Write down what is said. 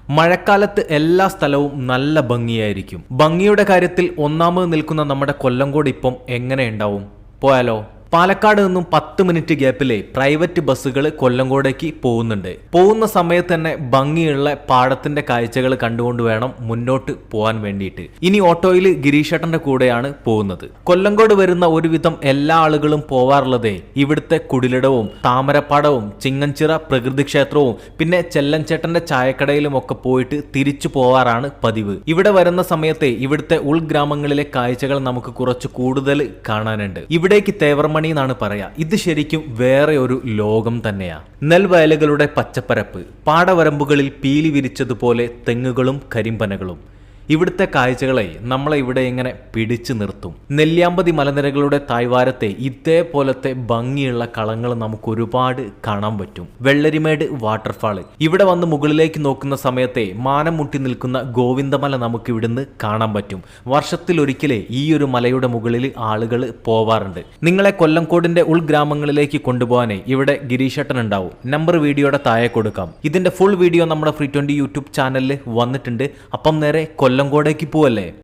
മഴക്കാലത്ത് എല്ലാ സ്ഥലവും നല്ല ഭംഗിയായിരിക്കും. ഭംഗിയുടെ കാര്യത്തിൽ ഒന്നാമത് നിൽക്കുന്ന നമ്മുടെ കൊല്ലങ്കോട് ഇപ്പം എങ്ങനെയുണ്ടാവും? പോയാലോ? പാലക്കാട് നിന്നും 10 മിനിറ്റ് ഗ്യാപ്പിലെ പ്രൈവറ്റ് ബസ്സുകൾ കൊല്ലങ്കോടേക്ക് പോകുന്നുണ്ട്. പോകുന്ന സമയത്ത് തന്നെ ഭംഗിയുള്ള പാടത്തിന്റെ കാഴ്ചകൾ കണ്ടുകൊണ്ട് വേണം മുന്നോട്ട് പോകാൻ വേണ്ടിയിട്ട്. ഇനി ഓട്ടോയിൽ ഗിരീഷേട്ടന്റെ കൂടെയാണ് പോകുന്നത്. കൊല്ലങ്കോട് വരുന്ന ഒരുവിധം എല്ലാ ആളുകളും പോവാറുള്ളതേ ഇവിടുത്തെ കുടിലിടവും താമരപ്പാടവും ചിങ്ങഞ്ചിറ പ്രകൃതി ക്ഷേത്രവും പിന്നെ ചെല്ലൻചേട്ടന്റെ ചായക്കടയിലും ഒക്കെ പോയിട്ട് തിരിച്ചു പോവാറാണ് പതിവ്. ഇവിടെ വരുന്ന സമയത്തെ ഇവിടുത്തെ ഉൾഗ്രാമങ്ങളിലെ കാഴ്ചകൾ നമുക്ക് കുറച്ച് കൂടുതൽ കാണാനുണ്ട്. ഇവിടേക്ക് തേവർമ ാണ് പറയാ. ഇത് ശരിക്കും വേറെ ഒരു ലോകം തന്നെയാ. നെൽവയലുകളുടെ പച്ചപ്പരപ്പ്, പാടവരമ്പുകളിൽ പീലി വിരിച്ചതുപോലെ തെങ്ങുകളും കരിമ്പനകളും. ഇവിടുത്തെ കാഴ്ചകളെ നമ്മളെ ഇവിടെ ഇങ്ങനെ പിടിച്ചു നിർത്തും. നെല്ലിയാമ്പതി മലനിരകളുടെ താഴ്വാരത്തെ ഇതേപോലത്തെ ഭംഗിയുള്ള കളങ്ങൾ നമുക്ക് ഒരുപാട് കാണാൻ പറ്റും. വെള്ളരിമേട് വാട്ടർഫാള്, ഇവിടെ വന്ന് മുകളിലേക്ക് നോക്കുന്ന സമയത്തെ മാനം മുട്ടി നിൽക്കുന്ന ഗോവിന്ദമല നമുക്ക് ഇവിടുന്ന് കാണാൻ പറ്റും. വർഷത്തിലൊരിക്കലേ ഈ ഒരു മലയുടെ മുകളിൽ ആളുകൾ പോവാറുണ്ട്. നിങ്ങളെ കൊല്ലങ്കോടിന്റെ ഉൾഗ്രാമങ്ങളിലേക്ക് കൊണ്ടുപോകാനേ ഇവിടെ ഗിരീഷേട്ടൻ ഉണ്ടാവും. നമ്പർ വീഡിയോയുടെ താഴെ കൊടുക്കാം. ഇതിന്റെ ഫുൾ വീഡിയോ നമ്മുടെ ഫ്രീ 20 യൂട്യൂബ് ചാനലിൽ വന്നിട്ടുണ്ട്. അപ്പം നേരെ കൊല്ലങ്കോടേക്ക് പോവല്ലേ?